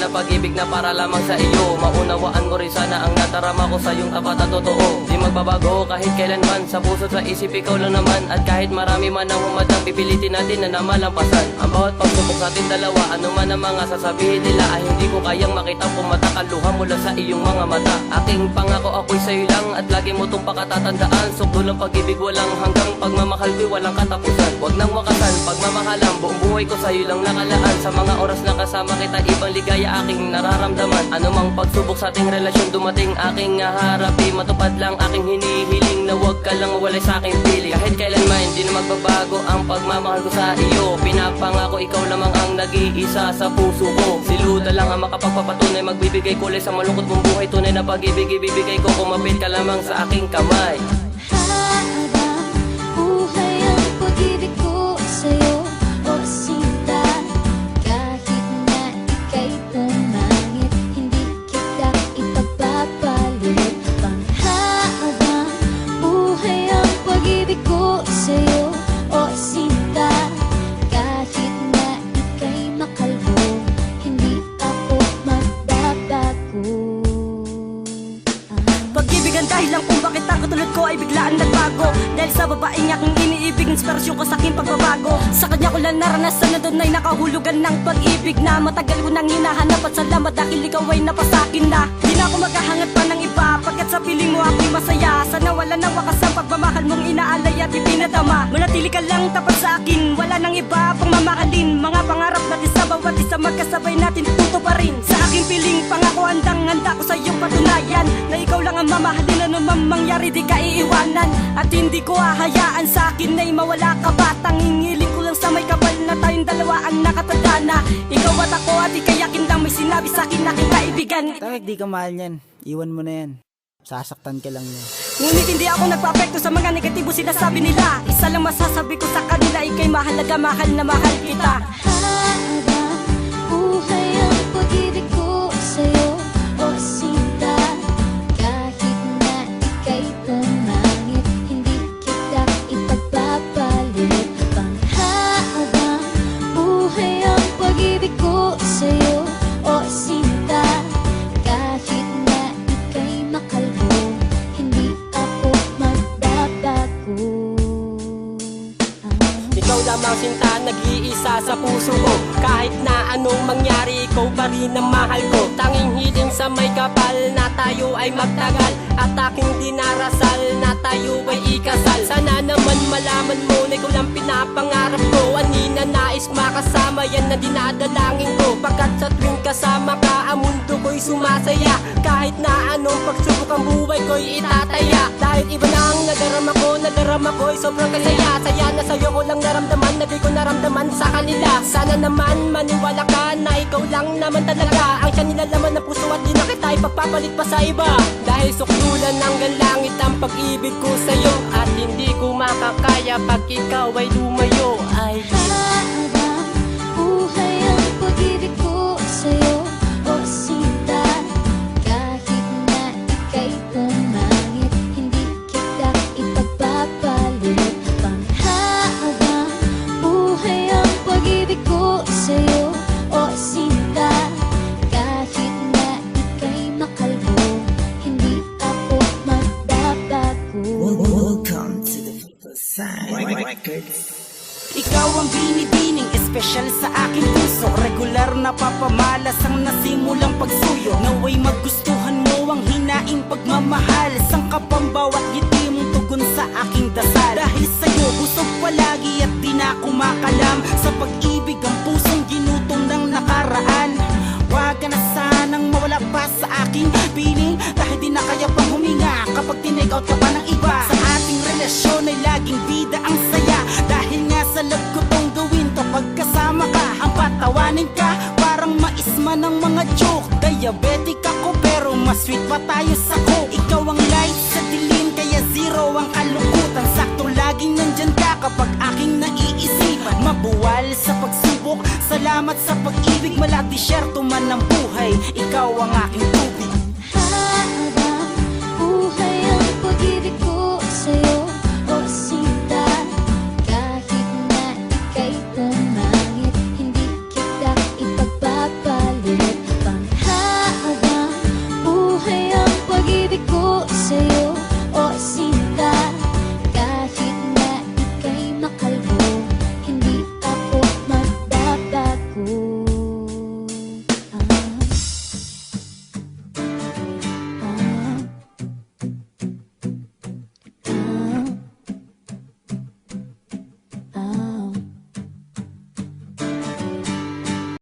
na pag-ibig na para lamang sa iyo. Maunawaan mo rin sana ang nadarama ko sa iyong tapat at totoo. Di magbabago kahit kailanman, sa puso sa isip ikaw lang naman. At kahit marami man ang humadang, pipilitin natin na namalampasan ang bawat pagsubok natin dalawa. Ano man ang mga sasabihin nila ay hindi ko kayang makitang pumatak ang luha mula sa iyong mga mata. Aking pangako ako'y sa'yo lang at lagi mo itong pakatatandaan. Sukdo lang pag-ibig walang hanggang, pagmamahal ko'y walang katapusan. Huwag nang wakasan, pagmamahalan, buong buhay ko sa'yo lang nakalaan. Sa mga oras na kasama kita, ibang ligaya aking nararamdaman. Ano mang pagsubok sa ating relasyon dumating, aking harapin. Matupad lang aking hinihiling na huwag ka lang mawalay sa aking piling. Kahit kailanman, hindi na magbabago ang pagmamahal ko sa iyo. Pinapangako ikaw lamang ang nag-iisa sa puso ko. Si Luda lang ang makapagpapatunay, magbibigay kulay sa malungkot mong buhay. Tunay na pag-ibig ibibigay ko, kumapit ka lamang sa aking kamay. Habang buhay ang pag-ibig ko sa'yo, o sinta. Kahit na ika'y pumangit, hindi kita ipagpapalit. Panghabang buhay ang pag-ibig ko sa'yo, o sinta. Kahit na ika'y makalbo, hindi ako magbabago. Pag-ibigan dahilan kung bakit ang katulad ko ay biglaan nagbago. Dahil sa babaeng aking iniibig, inspirasyon ko sa aking pagbabago. Sa kanya ko lang naranasan na doon ay nakahulugan ng pag-ibig na matagal ko nang hinahanap. At salamat dahil ikaw ay napasakin na. Di na ako maghahangat pa ng iba, pagkat sa piling mo ako'y masaya. Sana wala nang wakas ang pagmamahal mong inaalay at ipinadama. Manatili ka lang tapat sa akin, wala nang iba pang mamahalin. Mga pangarap natin sa bawat isa magkasabay natin tutuparin. Sa aking piling pangako handang-handa ko sa iyong patunayan na ikaw lang ang mamahalin, ano mang mangyari di ka iiwanan. At hindi ko hahayaan sa akin ay mawala ka pa. Tangingiling ko lang sa may kapal na tayong dalawa ang nakatanda na. Ikaw at ako at ikayakin lang, may sinabi sa akin aking kaibigan. Takik di ka mahal niyan, iwan mo na yan. Sasaktan ka lang niyan. Ngunit hindi ako nagpa-apekto sa mga negatibo sinasabi nila. Isa lang masasabi ko sa kanila, ika'y mahalaga, mahal na mahal kita. Habang buhay ang pag-ibig ko sa'yo, o sinta. Kahit na ika'y pumangit, hindi kita ipagpapalit. Panghabang buhay ang pag-ibig ko sa'yo, o sinta. Kahit na ika'y makalbo, hindi ako magbabago. Ikaw lamang sinta, nag-iisa sa puso ko. Kahit na anong mangyari, ikaw pa rin ang mahal ko. Tanging hiling sa may kapal na tayo ay magtagal, at aking dinarasal na tayo ay ikasal. Sana naman malaman mo na ikaw lang pinapangarap ko. Anina nais makasama, yan na dinadalangin ko. Pagkat sa tuwing kasama ka, ang mundo ko'y sumasaya. Kahit na anong pagsubok ang buhay ko'y itataya. Dahil iba na ang nadarama ko'y sobrang kasaya. Saya na sa'yo ko lang naramdaman, na di ko naramdaman sa kanila. Sana naman maniwala ka na ikaw lang naman talaga ang siya nilalaman ng puso, at di na kita ipagpapalit pa sa iba. Dahil sukdulan hanggang langit ang pag-ibig ko sa'yo, at hindi ko makakaya pag ikaw ay lumayo. Ay Habang buhay ang pag-ibig ko sa'yo, o sinta. Kahit na ika'y pumangit, hindi kita ipagpapalit. Panghabang buhay ang pag-ibig ko sa'yo, o sinta. Kahit na ika'y makalbo, hindi ako magbabago. Welcome to the Side Records. Ikaw ang binibining espesyal sa aking puso. Regular na papamalas ang nasimulang pagsuyo. Naway magustuhan mo ang hinaing pagmamahal. Sangkap ang bawat ngiti mong tugon sa aking dasal. Dahil sa'yo busog palagi at di na kumakalam. Sa pag-ibig ang pusong ginutong ng nakaraan. Wag ka na sanang mawala pa sa aking piling. Dahil di na kaya pang huminga kapag tinake out ka pa ng iba. Sa ating relasyon ay laging bida ang saya. Dahil nga sa love ko tong gawin kapag kasama ka. Ang patawanin ka parang maisma ng mga joke. Diabetic ako pero mas sweet pa tayo sa coke. Ikaw ang light sa dilim kaya zero ang kalungkutan. Sakto laging nandyan ka kapag aking naiisipan. Mabuwal sa pagsubok, salamat sa pag-ibig. Mala disyerto man ng buhay, ikaw ang aking